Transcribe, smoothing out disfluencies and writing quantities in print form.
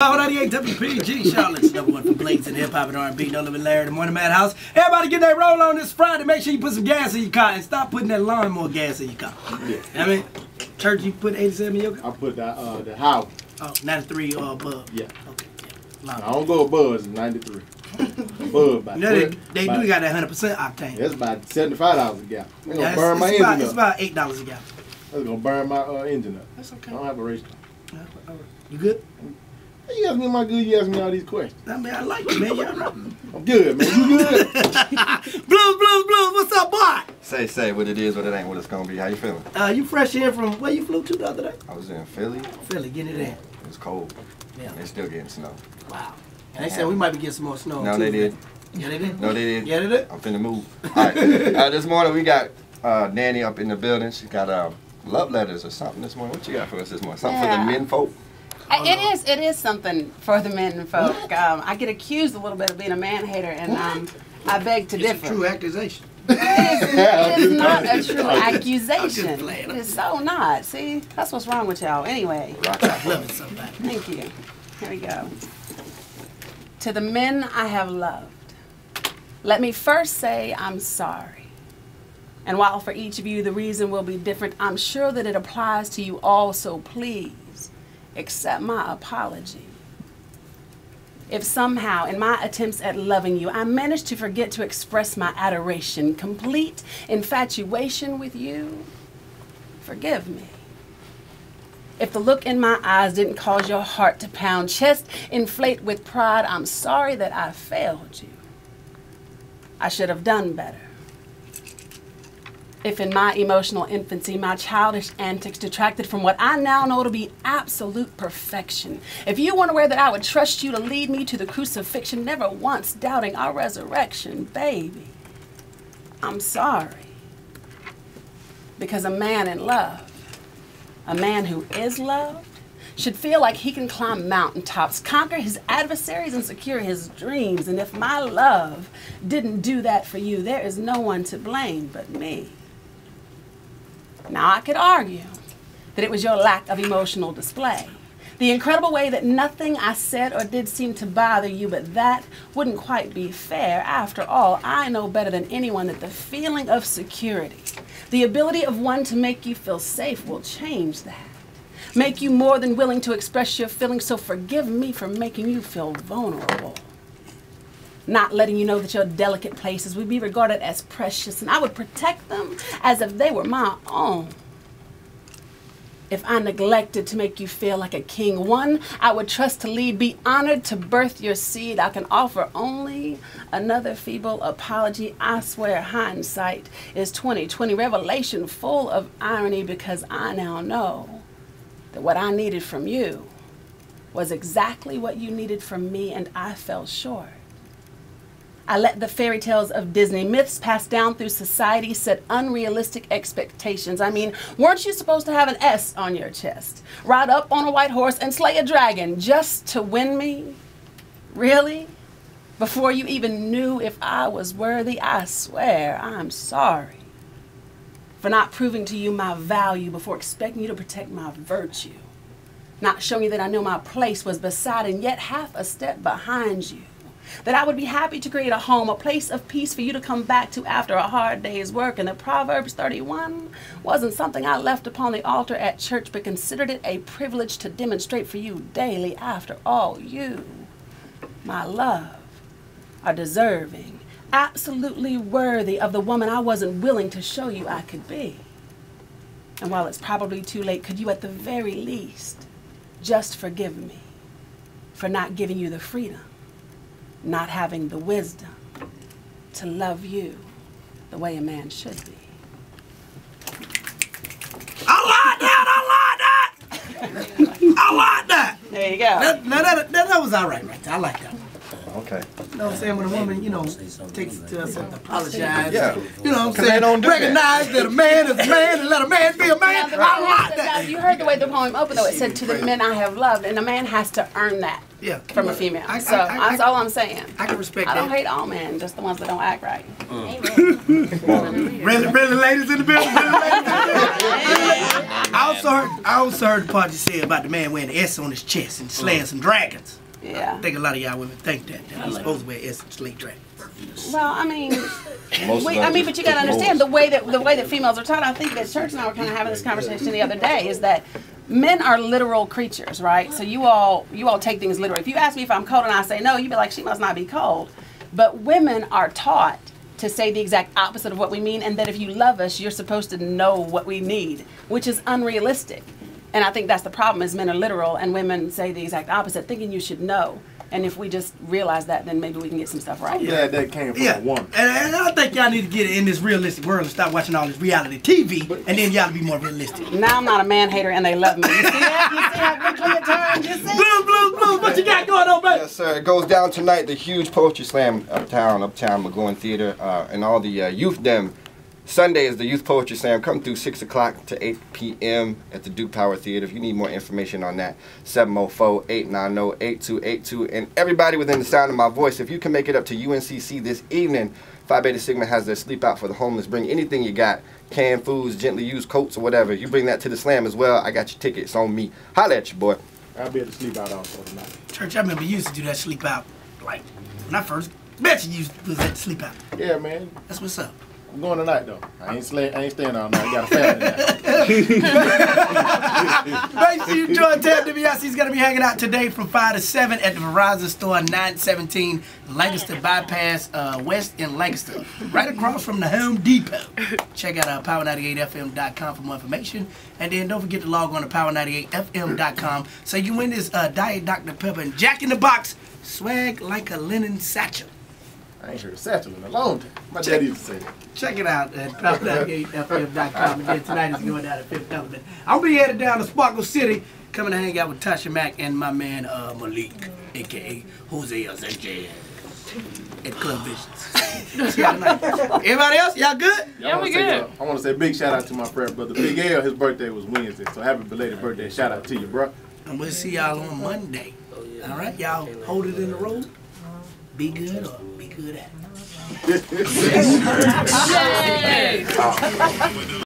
Power98 WPEG Charlotte's number one for Blades and hip hop and R&B. No Limit Larry, the morning Maddhouse. Everybody get that roll on this Friday. Make sure you put some gas in your car and stop putting that lawnmower gas in your car. Yeah. I mean, church, you put 87 in your car? I put the house. Oh, 93 or above. Yeah. Okay. Yeah. I don't go above, it's 93. Above by they do got that 100% octane. That's about $75 a gallon. It's gonna Yeah, burn my engine up. It's about $8 a gallon. That's gonna burn my engine up. That's okay. I don't have a race car. You good? You ask me, am I good? You ask me all these questions. I mean, I like you, man. Y'all right. I'm good, man. You good? Blues, what's up, boy? Say what it is, what it ain't, what it's gonna be. How you feeling? You fresh in from where you flew to the other day? I was in Philly. Philly, get it in. It was cold. Yeah. They still getting snow. Wow. And they said we might be getting some more snow. No, they did. Yeah, they did? No, they did. Yeah, they did? I'm finna move. All right. This morning we got Dani up in the building. She got love letters or something this morning. What you got for us this morning? Something for the men folk? It is something for the men and folk. I get accused a little bit of being a man hater, and I beg to differ. It's a true accusation. It is not a true accusation. It is so not. See, that's what's wrong with y'all. Anyway. Love it so bad. Thank you. Here we go. To the men I have loved, let me first say I'm sorry. And while for each of you the reason will be different, I'm sure that it applies to you all, so please accept my apology. If somehow, in my attempts at loving you, I managed to forget to express my adoration, complete infatuation with you, forgive me. If the look in my eyes didn't cause your heart to pound, chest inflate with pride, I'm sorry that I failed you. I should have done better. If in my emotional infancy, my childish antics detracted from what I now know to be absolute perfection. If you weren't aware that I would trust you to lead me to the crucifixion, never once doubting our resurrection, baby, I'm sorry. Because a man in love, a man who is loved, should feel like he can climb mountaintops, conquer his adversaries, and secure his dreams. And if my love didn't do that for you, there is no one to blame but me. Now, I could argue that it was your lack of emotional display, the incredible way that nothing I said or did seemed to bother you, but that wouldn't quite be fair. After all, I know better than anyone that the feeling of security, the ability of one to make you feel safe, will change that. Make you more than willing to express your feelings, so forgive me for making you feel vulnerable. Not letting you know that your delicate places would be regarded as precious, and I would protect them as if they were my own. If I neglected to make you feel like a king, one I would trust to lead, be honored to birth your seed, I can offer only another feeble apology. I swear hindsight is 20/20, revelation full of irony, because I now know that what I needed from you was exactly what you needed from me, and I fell short. I let the fairy tales of Disney, myths passed down through society, set unrealistic expectations. I mean, weren't you supposed to have an S on your chest, ride up on a white horse and slay a dragon just to win me? Really? Before you even knew if I was worthy? I swear I'm sorry for not proving to you my value before expecting you to protect my virtue, not showing you that I knew my place was beside and yet half a step behind you. That I would be happy to create a home, a place of peace for you to come back to after a hard day's work. And that Proverbs 31 wasn't something I left upon the altar at church, but considered it a privilege to demonstrate for you daily. After all, you, my love, are deserving, absolutely worthy of the woman I wasn't willing to show you I could be. And while it's probably too late, could you at the very least just forgive me for not giving you the freedom, not having the wisdom to love you the way a man should be? I like that! There you go. That was all right there. I like that one. Okay. You know what I'm saying? When a woman, takes it to us and apologizes. Yeah. You know what I'm saying? They don't do recognize that a man is a man and let a man be a man. I like that. You heard the way the poem opened, though. It said, to the men I have loved, and a man has to earn that. Yeah. from a female. I- So I- that's all I'm saying. I can respect I don't that. hate all men, just the ones that don't act right. Really, ladies in the building. I also heard the part you said about the man wearing the S on his chest and slaying some dragons. Yeah. I think a lot of y'all women think that he's supposed to wear S and slay dragons. Well, I mean, Most of us but you got to understand the way that females are taught. I think that Church and I were kind of having this conversation the other day. Is that men are literal creatures, right? So you all take things literally. If you ask me if I'm cold and I say no, you'd be like, she must not be cold. But women are taught to say the exact opposite of what we mean, and that if you love us, you're supposed to know what we need, which is unrealistic. And I think that's the problem, is men are literal and women say the exact opposite, thinking you should know. And if we just realize that, then maybe we can get some stuff right. I'm glad that came from a woman. And I think y'all need to get in this realistic world and stop watching all this reality TV, and then y'all be more realistic. Now I'm not a man hater and they love me. You see that? You see how quickly it turned? You see? Blue, what you got going on, baby? Yes, sir. It goes down tonight, the huge poetry slam uptown McGowan Theater, and all the youth them. Sunday is the Youth Poetry Slam. Come through 6 o'clock to 8 p.m. at the Duke Power Theater. If you need more information on that, 704-890-8282. And everybody within the sound of my voice, if you can make it up to UNCC this evening, Phi Beta Sigma has their sleep out for the homeless. Bring anything you got, canned foods, gently used coats, or whatever. You bring that to the slam as well. I got your tickets on me. Holla at you, boy. I'll be able to sleep out also tonight. Church, I remember you used to do that sleep out, like, when I first met you, used to do that sleep out. Yeah, man. That's what's up. I'm going tonight though. I ain't staying all night. I got a family now. Make sure you join Tab WIC. He's going to be hanging out today from 5 to 7 at the Verizon store, 917 Lancaster Bypass West in Lancaster, right across from the Home Depot. Check out Power98FM.com for more information. And then don't forget to log on to Power98FM.com so you can win this Diet Dr. Pepper and Jack in the Box swag like a linen satchel. I ain't heard of satchel in a long time. My daddy used to say that. Check it out at Power98FM.com. And then tonight is going down to Fifth Element. I'll be headed down to Sparkle City, coming to hang out with Tasha Mack and my man Malik, a.k.a. Jose Sanchez, at Club Visions. See y'all tonight. Everybody else, y'all good? Yeah, we good. I want to say a big shout out to my friend, brother Big L. His birthday was Wednesday, so happy belated birthday. Shout out to you, bro. And we'll see y'all on Monday. All right, y'all hold it in the road. Be good or be good at it. Yay!